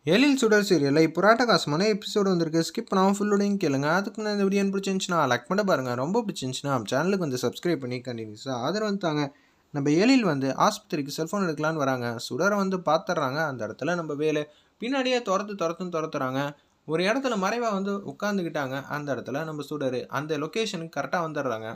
எழில் சுடர் சீரியலில் இப்போ ராட்டகாசமான எபிசோடு வந்திருக்கு. ஸ்கிப் பண்ணாமல் ஃபுல்லோடையும் கேளுங்க. அதுக்கு முன்னாடி இந்த வீடியோ பிடிச்சிருந்துச்சுன்னா லைக் பண்ண பாருங்கள். ரொம்ப பிடிச்சிருந்துச்சுன்னா நம்ம சேனலுக்கு வந்து சப்ஸ்கிரைப் பண்ணி கண்டினியூஸாக ஆதரவு வந்துட்டாங்க. நம்ம எழில் வந்து ஆஸ்பத்திரிக்கு செல்ஃபோன் எடுக்கலான்னு வராங்க. சுடரை வந்து பார்த்துட்றாங்க. அந்த இடத்துல நம்ம வேலை பின்னாடியே துரத்துறாங்க. ஒரு இடத்துல மறைவாக வந்து உட்காந்துக்கிட்டாங்க. அந்த இடத்துல நம்ம சுடர் அந்த லொக்கேஷனுக்கு கரெக்டாக வந்துடுறாங்க.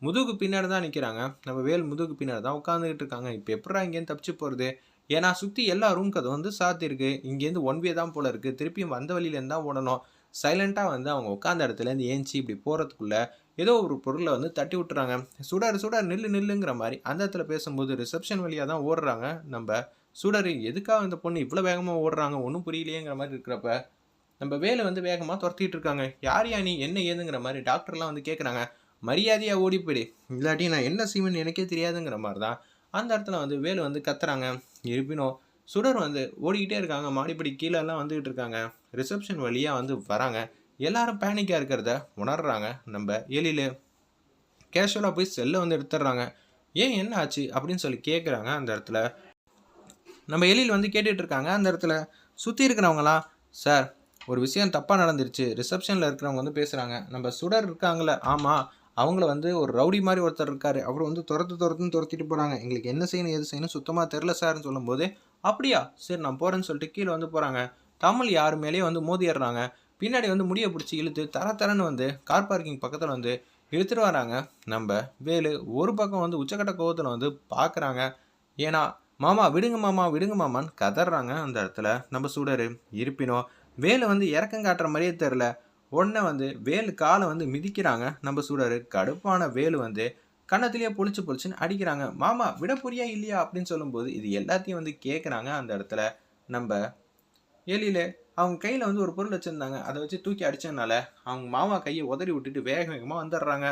முதுகு பின்னாடி தான் நிற்கிறாங்க. நம்ம வேல் முதுகு பின்னாடி தான் உட்காந்துக்கிட்டு இருக்காங்க. இப்போ எப்படா இங்கேருந்து தப்பிச்சு போகிறது? ஏன்னா சுற்றி எல்லா ரூம் கதவும் வந்து சாத்திருக்கு. இங்கேருந்து ஒன் வே தான் போல இருக்குது. திருப்பியும் வந்த வழியிலேருந்து தான் ஓடணும். சைலண்ட்டாக வந்து அவங்க உட்காந்த இடத்துலேருந்து ஏஞ்சி இப்படி போகிறதுக்குள்ள ஏதோ ஒரு பொருளை வந்து தட்டி விட்டுறாங்க. சுடர் சுடர் நில்லு நில்லுங்கிற மாதிரி அந்த இடத்துல பேசும்போது ரிசப்ஷன் வழியாக தான் ஓடுறாங்க. நம்ம சுடர் எதுக்காக இந்த பொண்ணு இவ்வளோ வேகமாக ஓடுறாங்க ஒன்றும் புரியலையேங்கிற மாதிரி இருக்கிறப்ப நம்ம வேலை வந்து வேகமாக துரத்திட்டு இருக்காங்க. யார் யா நீ என்ன ஏதுங்கிற மாதிரி டாக்டர்லாம் வந்து கேட்குறாங்க. மரியாதையாக ஓடி போயிடு, இல்லாட்டி நான் என்ன செய்வேன்னு எனக்கே தெரியாதுங்கிற மாதிரி தான் அந்த இடத்துல வந்து வேலு வந்து கத்துறாங்க. இருப்பினும் சுடர் வந்து ஓடிக்கிட்டே இருக்காங்க. மாடிப்படி கீழெல்லாம் வந்துக்கிட்டு இருக்காங்க. ரிசப்ஷன் வழியாக வந்து வராங்க. எல்லாரும் பேனிக்காக இருக்கிறத உணர்றாங்க. நம்ம எழில் கேஷுவலாக போய் செல்லை வந்து எடுத்துடுறாங்க. ஏன் என்ன ஆச்சு அப்படின்னு சொல்லி கேட்குறாங்க. அந்த இடத்துல நம்ம எழில் வந்து கேட்டுட்டு இருக்காங்க. அந்த இடத்துல சுற்றி இருக்கிறவங்களாம் சார் ஒரு விஷயம் தப்பாக நடந்துருச்சு, ரிசப்ஷனில் இருக்கிறவங்க வந்து பேசுகிறாங்க. நம்ம சுடர் இருக்காங்களே, ஆமாம் அவங்கள வந்து ஒரு ரவுடி மாதிரி ஒருத்தர் இருக்கார், அவர் வந்து துரத்திட்டு போகிறாங்க. எங்களுக்கு என்ன செய்யணும் எது செய்யணும் சுத்தமாக தெரில சார்னு சொல்லும்போது, அப்படியா சரி நான் போகிறேன்னு சொல்லிட்டு கீழே வந்து போகிறாங்க. தமிழ் யார் மேலேயே வந்து மோதிடுறாங்க. பின்னாடி வந்து முடியை பிடிச்சி இழுத்து தரன்னு வந்து கார் பார்க்கிங் பக்கத்தில் வந்து இழுத்துட்டு வராங்க. நம்ம வேலு ஒரு பக்கம் வந்து உச்சக்கட்ட கோவத்தில் வந்து பார்க்குறாங்க. ஏன்னா மாமா விடுங்க மாமா விடுங்க மாமான்னு கதறாங்க. அந்த இடத்துல நம்ம சுடர் இருப்பினோம் வேலு வந்து இறக்கம் காட்டுற மாதிரியே தெரில. உடனே வந்து வேலு காலை வந்து மிதிக்கிறாங்க. நம்ம சுடர் கடுப்பான வேலு வந்து கன்னத்திலேயே பொழிச்சுன்னு அடிக்கிறாங்க. மாமா விட புரியா இல்லையா அப்படின்னு சொல்லும்போது இது எல்லாத்தையும் வந்து கேட்குறாங்க. அந்த இடத்துல நம்ம எலியில அவங்க கையில் வந்து ஒரு பொருள் வச்சுருந்தாங்க. அதை வச்சு தூக்கி அடித்ததுனால அவங்க மாமா கையை உதறி விட்டுட்டு வேக வேகமாக வந்துடுறாங்க.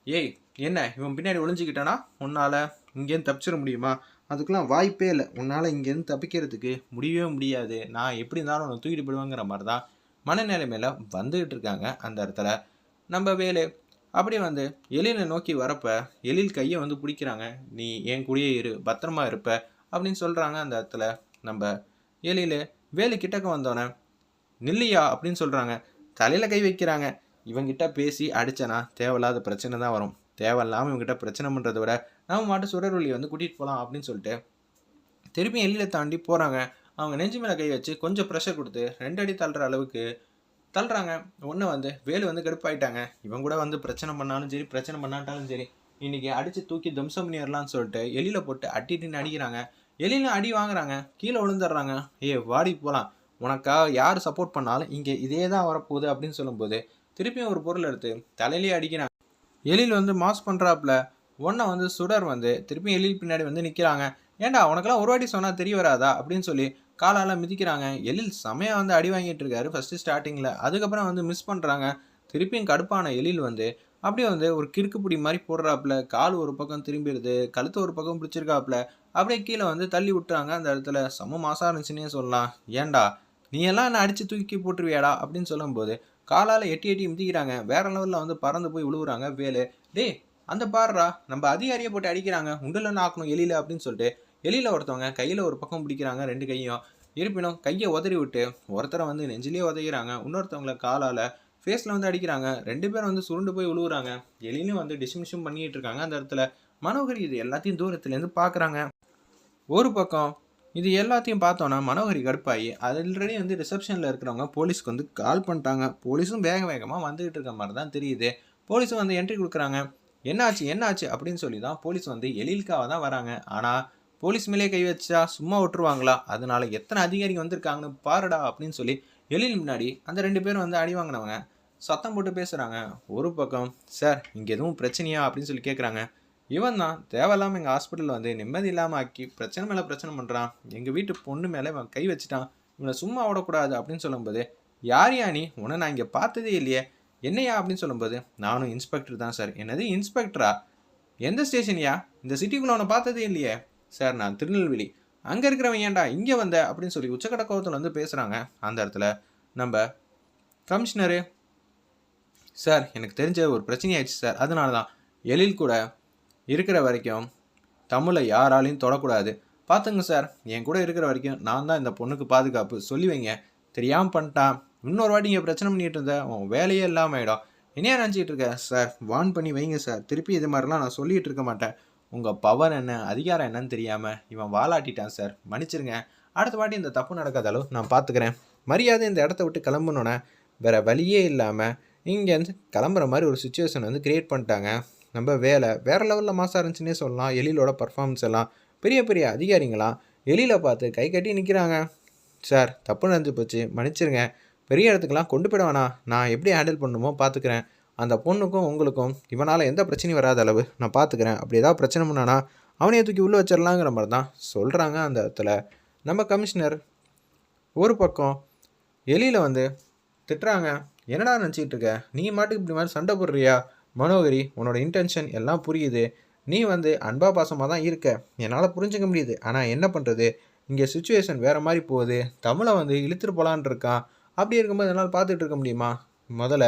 ஏய் என்ன இவன் பின்னாடி ஒளிஞ்சிக்கிட்டானா உன்னால் இங்கேருந்து தப்பிச்சிட முடியுமா? அதுக்கெலாம் வாய்ப்பே இல்லை. உன்னால் இங்கேருந்து தப்பிக்கிறதுக்கு முடியவே முடியாது. நான் எப்படி இருந்தாலும் உன்னை தூக்கிட்டு போயிடுவேங்கிற மாதிரி தான் மனநிலைமையில் வந்துக்கிட்டு இருக்காங்க. அந்த இடத்துல நம்ம வேலு அப்படி வந்து எழிலை நோக்கி வரப்ப எழில் கையை வந்து பிடிக்கிறாங்க. நீ என் கூடயே இரு, பத்திரமா இருப்ப அப்படின்னு சொல்கிறாங்க. அந்த இடத்துல நம்ம எழில் வேலு கிட்டக்க வந்தோடனே நில்லையா அப்படின்னு சொல்கிறாங்க. தலையில் கை வைக்கிறாங்க. இவங்கிட்ட பேசி அடித்தனா தேவையில்லாத பிரச்சனை தான் வரும். தேவையில்லாமல் இவங்ககிட்ட பிரச்சனை பண்ணுறதை விட நம்ம மாட்டு சுடர்வழியை வந்து கூட்டிகிட்டு போகலாம் அப்படின்னு சொல்லிட்டு திருப்பி எல்லையில் தாண்டி போகிறாங்க. அவங்க நெஞ்சு மேலே கை வச்சு கொஞ்சம் ப்ரெஷர் கொடுத்து 2 அடி தள்ளுற அளவுக்கு தள்ளுறாங்க. ஒன்று வந்து வேலு வந்து கடுப்பாயிட்டாங்க. இவங்க கூட வந்து பிரச்சனை பண்ணாலும் சரி பிரச்சனை பண்ணாட்டாலும் சரி இன்றைக்கி அடித்து தூக்கி தம்சம் பண்ணிடலான்னு சொல்லிட்டு எலியில் போட்டு அட்டின்னு அடிக்கிறாங்க. எலியில் அடி வாங்குறாங்க. கீழே விழுந்துடுறாங்க. வாடி போகலாம், உனக்காக யார் சப்போர்ட் பண்ணாலும் இங்கே இதே தான் வரப்போகுது அப்படின்னு சொல்லும்போது திருப்பியும் ஒரு பொருள் எடுத்து தலையிலேயே அடிக்கிறாங்க. எழில் வந்து மாஸ் பண்ணுறாப்புல ஒன்றை வந்து சுடர் வந்து திருப்பி எழில் பின்னாடி வந்து நிற்கிறாங்க. ஏன்டா உனக்கெல்லாம் ஒரு வாட்டி சொன்னால் தெரிய வராதா அப்படின்னு சொல்லி காலால் மிதிக்கிறாங்க. எழில் செமையாக வந்து அடி வாங்கிட்டு இருக்காரு ஃபஸ்ட்டு ஸ்டார்டிங்கில். அதுக்கப்புறம் வந்து மிஸ் பண்ணுறாங்க. திருப்பியும் கடுப்பான எழில் வந்து அப்படியே வந்து ஒரு கிறுக்கு பிடி மாதிரி போடுறாப்புல. கால் ஒரு பக்கம் திரும்பிடுது, கழுத்து ஒரு பக்கம் பிடிச்சிருக்காப்புல. அப்படியே கீழே வந்து தள்ளி விட்டுறாங்க. அந்த இடத்துல செம்ம மாசாக இருந்துச்சுன்னே சொல்லலாம். ஏன்டா நீ எல்லாம் என்ன அடித்து தூக்கி போட்டுருவியாடா அப்படின்னு சொல்லும்போது காலால் எட்டி எட்டி மிதிக்கிறாங்க. வேற லெவலில் வந்து பறந்து போய் விழுவுறாங்க. வேலு டே அந்த பாடுறா நம்ம அதிகாரியை போட்டு அடிக்கிறாங்க, உண்டில் ஆக்கணும் எலியில் அப்படின்னு சொல்லிட்டு எலியில் ஒருத்தவங்க கையில் ஒரு பக்கம் பிடிக்கிறாங்க 2 கையும். இருப்பினும் கையை உதறி விட்டு ஒருத்தரை வந்து நெஞ்சிலே உதைகிறாங்க. இன்னொருத்தவங்கள காலால் ஃபேஸில் வந்து அடிக்கிறாங்க. 2 பேரும் வந்து சுருண்டு போய் விழுவுறாங்க. எலியும் வந்து டிஸ்மிஷம் பண்ணிக்கிட்டு இருக்காங்க. அந்த இடத்துல மனோகரி இது எல்லாத்தையும் தூரத்துலேருந்து பார்க்குறாங்க. ஒரு பக்கம் இது எல்லாத்தையும் பார்த்தோன்னா மனோகரி கடுப்பாகி ஆல்ரெடி வந்து ரிசப்ஷனில் இருக்கிறவங்க போலீஸ்க்கு வந்து கால் பண்ணிட்டாங்க. போலீஸும் வேக வேகமாக வந்துகிட்டு இருக்க மாதிரி தான் தெரியுது. போலீஸும் வந்து என்ட்ரி கொடுக்குறாங்க. என்னாச்சு அப்படின்னு சொல்லி தான் போலீஸ் வந்து எழிலுக்காக தான் வராங்க. ஆனால் போலீஸ் மேலே கை வச்சா சும்மா விட்டுருவாங்களா? அதனால எத்தனை அதிகாரிங்க வந்திருக்காங்கன்னு பாருடா அப்படின்னு சொல்லி எழில் முன்னாடி அந்த 2 பேரும் வந்து அடி வாங்கினவங்க சத்தம் போட்டு பேசுகிறாங்க. ஒரு பக்கம் சார் இங்கே எதுவும் பிரச்சனையா அப்படின்னு சொல்லி கேட்குறாங்க. இவன் தான் தேவையில்லாமல் எங்கள் ஹாஸ்பிட்டலில் வந்து நிம்மதி இல்லாமல் ஆக்கி பிரச்சனை மேலே பிரச்சனை பண்ணுறான். எங்கள் வீட்டு பொண்ணு மேலே இவன் கை வச்சுட்டான். இவனை சும்மா விடக்கூடாது அப்படின்னு சொல்லும்போது யார் நீ, உன்னை நான் இங்கே பார்த்ததே இல்லையே, என்னையா அப்படின்னு சொல்லும்போது நானும் இன்ஸ்பெக்டர் தான் சார். என்னது இன்ஸ்பெக்டரா? எந்த ஸ்டேஷன்யா? இந்த சிட்டிக்குள்ளே அவனை பார்த்ததே இல்லையே சார். நான் திருநெல்வேலி. அங்கே இருக்கிறவன் ஏன்டா இங்கே வந்த அப்படின்னு சொல்லி உச்சக்கட்ட கோவத்தில் வந்து பேசுகிறாங்க. அந்த இடத்துல நம்ம கமிஷனரு சார் எனக்கு தெரிஞ்ச ஒரு பிரச்சனையாயிடுச்சு சார், அதனால தான் எழில் கூட இருக்கிற வரைக்கும் தமிழை யாராலையும் தொடக்கூடாது. பார்த்துங்க சார், என் கூட இருக்கிற வரைக்கும் நான் தான் இந்த பொண்ணுக்கு பாதுகாப்பு. சொல்லி வைங்க. தெரியாமல் பண்ணிட்டான். இன்னொரு வாட்டி இங்கே பிரச்சனை பண்ணிகிட்டு இருந்தேன், உன் வேலையே இல்லாமல் ஆகிடும். என்னையா நினச்சிட்டு இருக்க சார்? வார்ன் பண்ணி வைங்க சார். திருப்பி இது மாதிரிலாம் நான் சொல்லிகிட்டு இருக்க மாட்டேன். உங்கள் பவர் என்ன, அதிகாரம் என்னன்னு தெரியாமல் இவன் வாலாட்டிட்டான் சார். மன்னிச்சிருங்க. அடுத்த வாட்டி இந்த தப்பு நடக்காத அளவு நான் பார்த்துக்கிறேன். மரியாதை இந்த இடத்த விட்டு கிளம்பணுன்னே வேறு வழியே இல்லாமல் இங்கேருந்து கிளம்புற மாதிரி ஒரு சுச்சுவேஷன் வந்து க்ரியேட் பண்ணிட்டாங்க. நம்ம வேலை வேறு லெவலில் மாசாக இருந்துச்சுன்னே சொல்லலாம். எழிலோட பர்ஃபார்மன்ஸ் எல்லாம் பெரிய பெரிய அதிகாரிங்களாம் எழிலை பார்த்து கை கட்டி நிற்கிறாங்க. சார், தப்பு நடந்து போச்சு, மன்னிச்சிருங்க. பெரிய இடத்துக்கெல்லாம் கொண்டு போயிட வேணாம். நான் எப்படி ஹேண்டில் பண்ணணுமோ பார்த்துக்கிறேன். அந்த பொண்ணுக்கும் உங்களுக்கும் இவனால் எந்த பிரச்சனையும் வராத அளவு நான் பார்த்துக்கிறேன். அப்படி ஏதாவது பிரச்சனை பண்ணானா அவனையே தூக்கி உள்ளே வச்சிடலாங்கிற மாதிரி தான் சொல்கிறாங்க. அந்த இடத்துல நம்ம கமிஷனர் ஒரு பக்கம் எலியில் வந்து திட்டுறாங்க. என்னடா நினச்சிக்கிட்டு இருக்க? நீ மாட்டுக்கு இப்படி மாதிரி சண்டை போடுறியா? மனோகரி, உன்னோட இன்டென்ஷன் எல்லாம் புரியுது. நீ வந்து அன்பா பாசமாக தான் இருக்க, என்னால் புரிஞ்சுக்க முடியுது. ஆனால் என்ன பண்ணுறது, இங்கே சுச்சுவேஷன் வேறு மாதிரி போகுது. தமிழை வந்து இழுத்துட்டு போகலான் இருக்கான். அப்படி இருக்கும்போது என்னால் பார்த்துட்டு இருக்க முடியுமா? முதல்ல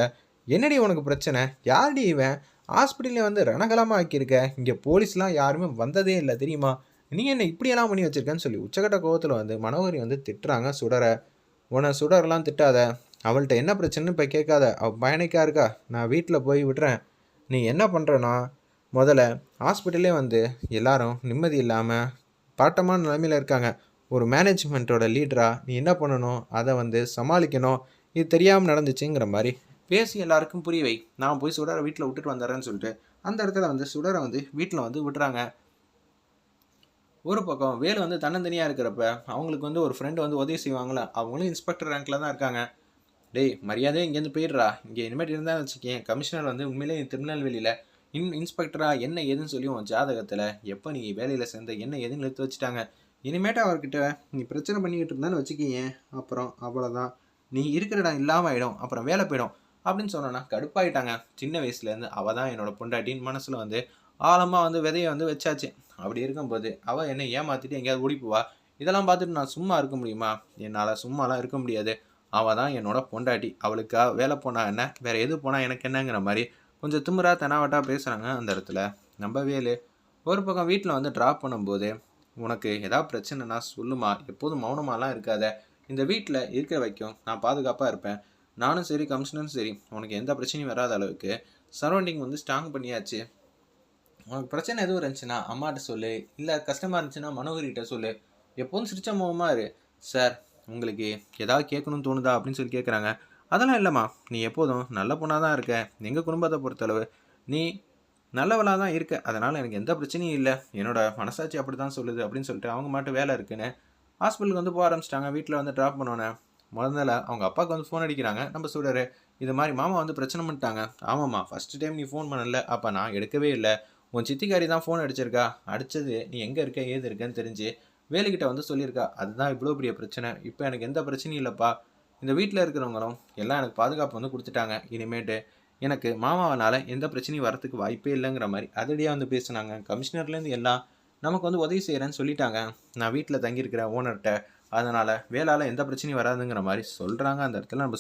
என்னடி உனக்கு பிரச்சனை? யார்டி இவன்? ஹாஸ்பிட்டலே வந்து ரணகலமாக ஆக்கியிருக்க. இங்கே போலீஸ்லாம் யாருமே வந்ததே இல்லை தெரியுமா? நீ என்ன இப்படியெல்லாம் பண்ணி வச்சுருக்கேன்னு சொல்லி உச்சக்கட்ட கோவத்தில் வந்து மனோகரி வந்து திட்டுறாங்க சுடரை. உன்னை சுடரெல்லாம் திட்டாத, அவள்கிட்ட என்ன பிரச்சனைன்னு இப்போ கேட்காத. அவள் பயணிக்கா இருக்கா, நான் வீட்டில் போய் விடுறேன். நீ என்ன பண்ணுறனா, முதல்ல ஹாஸ்பிட்டலே வந்து எல்லாரும் நிம்மதி இல்லாமல் பாட்டமான நிலைமையில் இருக்காங்க. ஒரு மேனேஜ்மெண்ட்டோட லீடராக நீ என்ன பண்ணணும், அதை வந்து சமாளிக்கணும். இது தெரியாமல் நடந்துச்சுங்கிற மாதிரி பேசி எல்லாருக்கும் புரிய வை. நான் போய் சுடரை வீட்டில் விட்டுட்டு வந்துடுறேன்னு சொல்லிட்டு அந்த இடத்துல வந்து சுடரை வந்து வீட்டில் வந்து விட்டுறாங்க. ஒரு பக்கம் வேலு வந்து தன்னந்தனியாக இருக்கிறப்ப அவங்களுக்கு வந்து ஒரு ஃப்ரெண்டு வந்து உதவி செய்வாங்களே, அவங்களும் இன்ஸ்பெக்டர் ரேங்கில் தான் இருக்காங்க. டேய், மரியாதையே இங்கேருந்து போயிடுறா. இங்கே இனிமேட்டு இருந்தால் வச்சுக்கேன், கமிஷனர் வந்து உண்மையிலேயே திருநெல்வேலியில் இன்ஸ்பெக்டராக என்ன ஏதுன்னு சொல்லி உன் ஜாதகத்தில் எப்போ நீங்கள் வேலையில் சேர்ந்த என்ன ஏதுன்னு எடுத்து வச்சுட்டாங்க. இனிமேட்டு அவர்கிட்ட நீ பிரச்சனை பண்ணிக்கிட்டு இருந்தான்னு வச்சுக்கிங்க, அப்புறம் அவ்வளோதான், நீ இருக்கிற இடம் இல்லாமல் ஆகிடும், அப்புறம் வேலை போயிடும் அப்படின்னு சொன்னோன்னா கடுப்பாயிட்டாங்க. சின்ன வயசுலேருந்து அவள் தான் என்னோட பொண்டாட்டின்னு மனசில் வந்து ஆழமாக வந்து விதையை வந்து வச்சாச்சு. அப்படி இருக்கும்போது அவள் என்னை ஏமாற்றிட்டு எங்கேயாவது ஓடிப்புவா. இதெல்லாம் பார்த்துட்டு நான் சும்மா இருக்க முடியுமா? என்னால் சும்மாலாம் இருக்க முடியாது. அவள் தான் என்னோட பொண்டாட்டி. அவளுக்கா வேலை போனால் என்ன, வேறு எது போனால் எனக்கு என்னங்கிற மாதிரி கொஞ்சம் திமிரா தெனாவட்டாக பேசுகிறாங்க அந்த இடத்துல நம்ம வேலு. ஒரு பக்கம் வீட்டில் வந்து ட்ராப் பண்ணும்போது, உனக்கு ஏதாவது பிரச்சனைனா சொல்லுமா, எப்போதும் மௌனமாலாம் இருக்காத. இந்த வீட்டில் இருக்கிற வரைக்கும் நான் பாதுகாப்பாக இருப்பேன். நானும் சரி, கமிஷனரும் சரி, உனக்கு எந்த பிரச்சனையும் வராத அளவுக்கு சரௌண்டிங் வந்து ஸ்ட்ராங் பண்ணியாச்சு. உனக்கு பிரச்சனை எதுவும் இருந்துச்சுன்னா அம்மாட்ட சொல்லு, இல்லை கஷ்டமாக இருந்துச்சுன்னா மனோகரிகிட்ட சொல்லு. எப்போதும் சிரிச்ச முகமாக இரு. சார், உங்களுக்கு ஏதாவது கேட்கணும்னு தோணுதா அப்படின்னு சொல்லி கேட்குறாங்க. அதெல்லாம் இல்லைம்மா, நீ எப்போதும் நல்ல பொண்ணாக தான் இருக்க. எங்கள் குடும்பத்தை பொறுத்தளவு நீ நல்லவளாக தான் இருக்க. அதனால் எனக்கு எந்த பிரச்சனையும் இல்லை. என்னோட மனசாட்சி அப்படி தான் சொல்லுது அப்படின்னு சொல்லிட்டு அவங்க மட்டும் வேலை இருக்குன்னு ஹாஸ்பிட்டலுக்கு வந்து போக ஆரம்பிச்சிட்டாங்க. வீட்டில் வந்து ட்ராப் பண்ணோன்னே முதல்ல அவங்க அப்பாவுக்கு வந்து ஃபோன் அடிக்கிறாங்க. நம்ம சொல்கிறாரு, இது மாதிரி மாமா வந்து பிரச்சனை பண்ணிட்டாங்க. ஆமாம்மா, ஃபஸ்ட்டு டைம் நீ ஃபோன் பண்ணல, அப்போ நான் எடுக்கவே இல்லை. உன் சித்திக்காரி தான் ஃபோன் அடிச்சிருக்கா. அடித்தது நீ எங்கே இருக்க ஏது இருக்கேன்னு தெரிஞ்சு வேலுக்கிட்ட வந்து சொல்லியிருக்கா. அதுதான் இவ்வளோ பெரிய பிரச்சனை. இப்போ எனக்கு எந்த பிரச்சனையும் இல்லைப்பா. இந்த வீட்டில் இருக்கிறவங்களும் எல்லாம் எனக்கு பாதுகாப்பு வந்து கொடுத்துட்டாங்க. இனிமேட்டு எனக்கு மாமாவனால் எந்த பிரச்சனையும் வரத்துக்கு வாய்ப்பே இல்லைங்கிற மாதிரி அதிரடியாக வந்து பேசுனாங்க. கமிஷனர்லேருந்து எல்லாம் நமக்கு வந்து உதவி செய்கிறேன்னு சொல்லிட்டாங்க. நான் வீட்டில் தங்கியிருக்கிற ஓனர்கிட்ட. அதனால் வேளால் எந்த பிரச்சனையும் வராதுங்கிற மாதிரி சொல்கிறாங்க. அந்த இடத்துல நம்ம